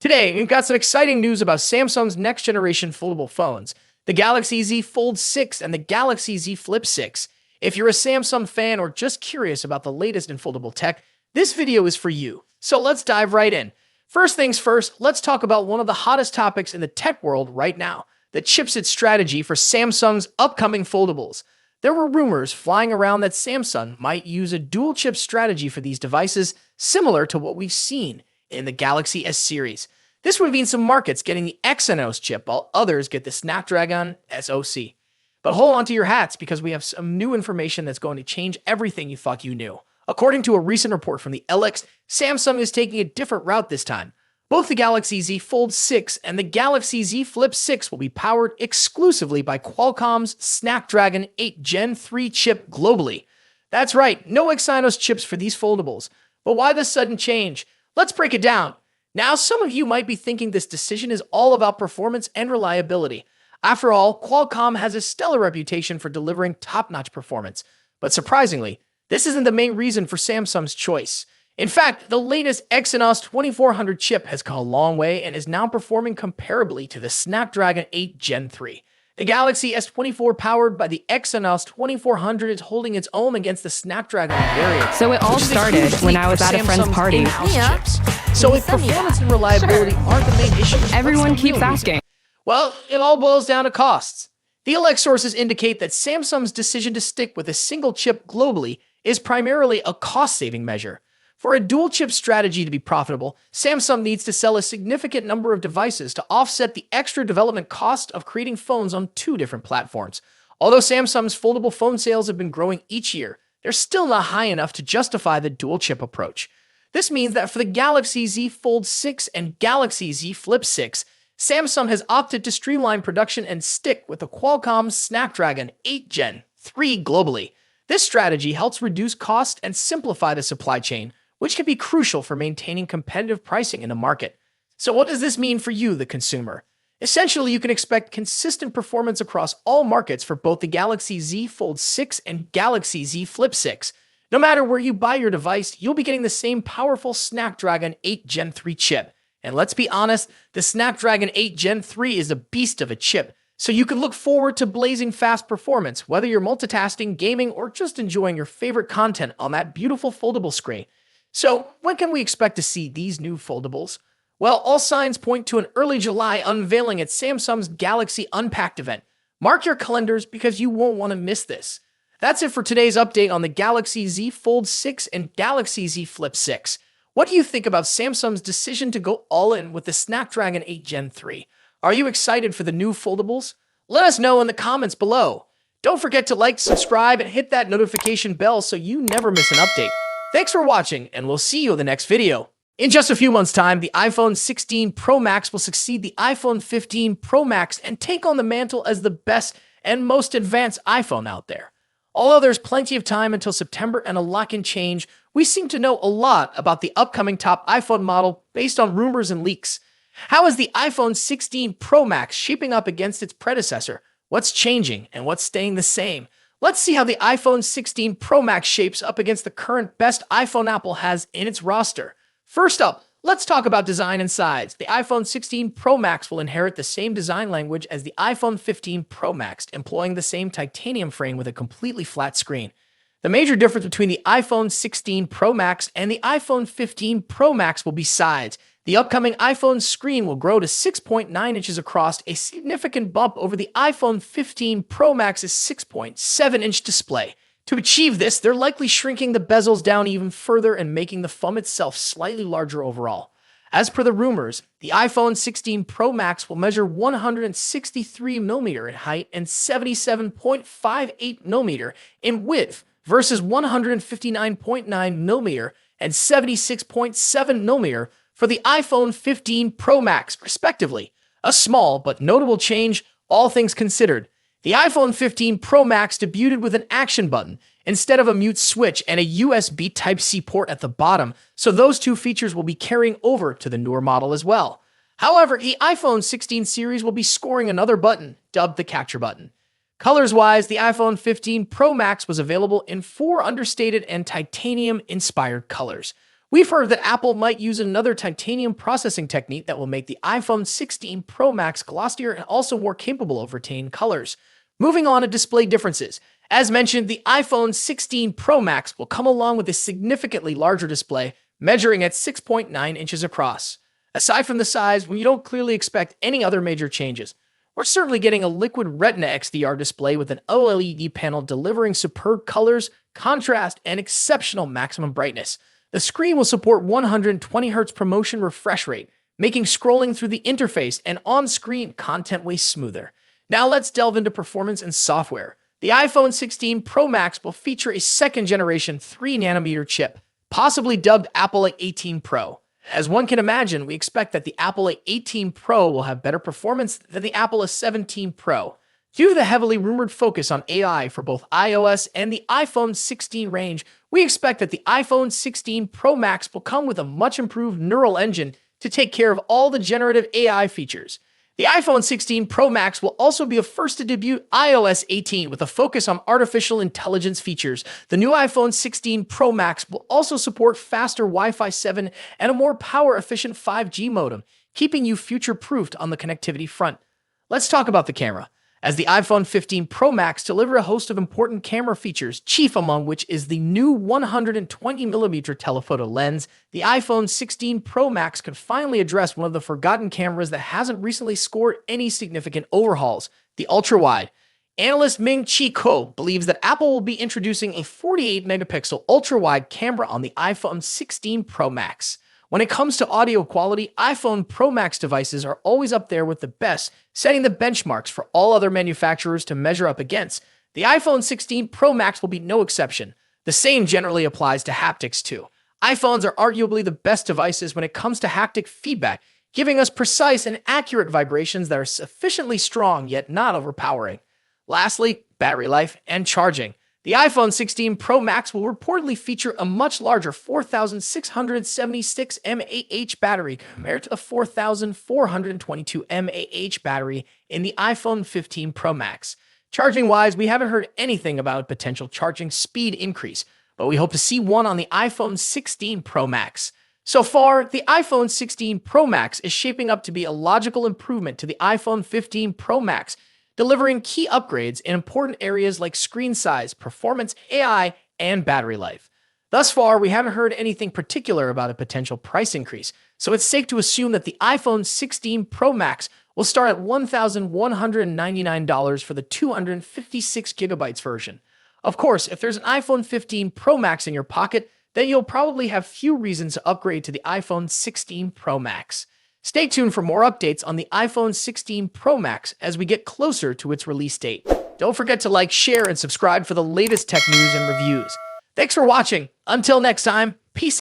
Today, we've got some exciting news about Samsung's next generation foldable phones, the Galaxy Z Fold 6 and the Galaxy Z Flip 6. If you're a Samsung fan or just curious about the latest in foldable tech, this video is for you. So let's dive right in. First things first, let's talk about one of the hottest topics in the tech world right now, the chipset strategy for Samsung's upcoming foldables. There were rumors flying around that Samsung might use a dual chip strategy for these devices, similar to what we've seen in the Galaxy S series. This would mean some markets getting the Exynos chip while others get the Snapdragon SoC. But hold on to your hats because we have some new information that's going to change everything you thought you knew. According to a recent report from the LX, Samsung is taking a different route this time. Both the Galaxy Z Fold 6 and the Galaxy Z Flip 6 will be powered exclusively by Qualcomm's Snapdragon 8 Gen 3 chip globally. That's right, no Exynos chips for these foldables. But why this sudden change? Let's break it down. Now, some of you might be thinking this decision is all about performance and reliability. After all, Qualcomm has a stellar reputation for delivering top-notch performance. But surprisingly, this isn't the main reason for Samsung's choice. In fact, the latest Exynos 2400 chip has come a long way and is now performing comparably to the Snapdragon 8 Gen 3. The Galaxy S24 powered by the Exynos 2400 is holding its own against the Snapdragon variant. So it all started when I was at a friend's party. Yeah. So if performance and reliability aren't the main issue, Everyone keeps asking. Well, it all boils down to costs. The LX sources indicate that Samsung's decision to stick with a single chip globally is primarily a cost-saving measure. For a dual-chip strategy to be profitable, Samsung needs to sell a significant number of devices to offset the extra development cost of creating phones on two different platforms. Although Samsung's foldable phone sales have been growing each year, they're still not high enough to justify the dual-chip approach. This means that for the Galaxy Z Fold 6 and Galaxy Z Flip 6, Samsung has opted to streamline production and stick with the Qualcomm Snapdragon 8 Gen 3 globally. This strategy helps reduce cost and simplify the supply chain, which can be crucial for maintaining competitive pricing in the market. So what does this mean for you, the consumer? Essentially, you can expect consistent performance across all markets for both the Galaxy Z Fold 6 and Galaxy Z Flip 6. No matter where you buy your device, you'll be getting the same powerful Snapdragon 8 Gen 3 chip. And let's be honest, the Snapdragon 8 Gen 3 is a beast of a chip, so you can look forward to blazing fast performance, whether you're multitasking, gaming, or just enjoying your favorite content on that beautiful foldable screen. So, when can we expect to see these new foldables? Well, all signs point to an early July unveiling at Samsung's Galaxy Unpacked event. Mark your calendars because you won't want to miss this. That's it for today's update on the Galaxy Z Fold 6 and Galaxy Z Flip 6. What do you think about Samsung's decision to go all in with the Snapdragon 8 Gen 3? Are you excited for the new foldables? Let us know in the comments below. Don't forget to like, subscribe, and hit that notification bell so you never miss an update. Thanks for watching, and we'll see you in the next video. In just a few months' time, the iPhone 16 Pro Max will succeed the iPhone 15 Pro Max and take on the mantle as the best and most advanced iPhone out there. Although there's plenty of time until September and a lot can change, we seem to know a lot about the upcoming top iPhone model based on rumors and leaks. How is the iPhone 16 Pro Max shaping up against its predecessor? What's changing and what's staying the same? Let's see how the iPhone 16 Pro Max shapes up against the current best iPhone Apple has in its roster. First up, let's talk about design and size. The iPhone 16 Pro Max will inherit the same design language as the iPhone 15 Pro Max, employing the same titanium frame with a completely flat screen. The major difference between the iPhone 16 Pro Max and the iPhone 15 Pro Max will be size. The upcoming iPhone screen will grow to 6.9 inches across, a significant bump over the iPhone 15 Pro Max's 6.7-inch display. To achieve this, they're likely shrinking the bezels down even further and making the phone itself slightly larger overall. As per the rumors, the iPhone 16 Pro Max will measure 163mm in height and 77.58mm in width versus 159.9mm and 76.7mm for the iPhone 15 Pro Max, respectively. A small but notable change, all things considered. The iPhone 15 Pro Max debuted with an action button instead of a mute switch and a USB Type-C port at the bottom, so those two features will be carrying over to the newer model as well. However, the iPhone 16 series will be scoring another button, dubbed the Capture button. Colors-wise, the iPhone 15 Pro Max was available in 4 understated and titanium-inspired colors. We've heard that Apple might use another titanium processing technique that will make the iPhone 16 Pro Max glossier and also more capable of retaining colors. Moving on to display differences. As mentioned, the iPhone 16 Pro Max will come along with a significantly larger display, measuring at 6.9 inches across. Aside from the size, we don't clearly expect any other major changes. We're certainly getting a liquid Retina XDR display with an OLED panel delivering superb colors, contrast, and exceptional maximum brightness. The screen will support 120Hz ProMotion refresh rate, making scrolling through the interface and on-screen content way smoother. Now let's delve into performance and software. The iPhone 16 Pro Max will feature a second-generation 3nm chip, possibly dubbed Apple A18 Pro. As one can imagine, we expect that the Apple A18 Pro will have better performance than the Apple A17 Pro. Due to the heavily rumored focus on AI for both iOS and the iPhone 16 range, we expect that the iPhone 16 Pro Max will come with a much improved neural engine to take care of all the generative AI features. The iPhone 16 Pro Max will also be a first to debut iOS 18 with a focus on artificial intelligence features. The new iPhone 16 Pro Max will also support faster Wi-Fi 7 and a more power-efficient 5G modem, keeping you future-proofed on the connectivity front. Let's talk about the camera. As the iPhone 15 Pro Max delivers a host of important camera features, chief among which is the new 120mm telephoto lens, the iPhone 16 Pro Max could finally address one of the forgotten cameras that hasn't recently scored any significant overhauls, the ultra-wide. Analyst Ming-Chi Kuo believes that Apple will be introducing a 48-megapixel ultra-wide camera on the iPhone 16 Pro Max. When it comes to audio quality, iPhone Pro Max devices are always up there with the best, setting the benchmarks for all other manufacturers to measure up against. The iPhone 16 Pro Max will be no exception. The same generally applies to haptics too. iPhones are arguably the best devices when it comes to haptic feedback, giving us precise and accurate vibrations that are sufficiently strong yet not overpowering. Lastly, battery life and charging. The iPhone 16 Pro Max will reportedly feature a much larger 4,676 mAh battery compared to the 4,422 mAh battery in the iPhone 15 Pro Max. Charging-wise, we haven't heard anything about a potential charging speed increase, but we hope to see one on the iPhone 16 Pro Max. So far, the iPhone 16 Pro Max is shaping up to be a logical improvement to the iPhone 15 Pro Max, delivering key upgrades in important areas like screen size, performance, AI, and battery life. Thus far, we haven't heard anything particular about a potential price increase, so it's safe to assume that the iPhone 16 Pro Max will start at $1,199 for the 256GB version. Of course, if there's an iPhone 15 Pro Max in your pocket, then you'll probably have few reasons to upgrade to the iPhone 16 Pro Max. Stay tuned for more updates on the iPhone 16 Pro Max as we get closer to its release date. Don't forget to like, share, and subscribe for the latest tech news and reviews. Thanks for watching. Until next time, peace.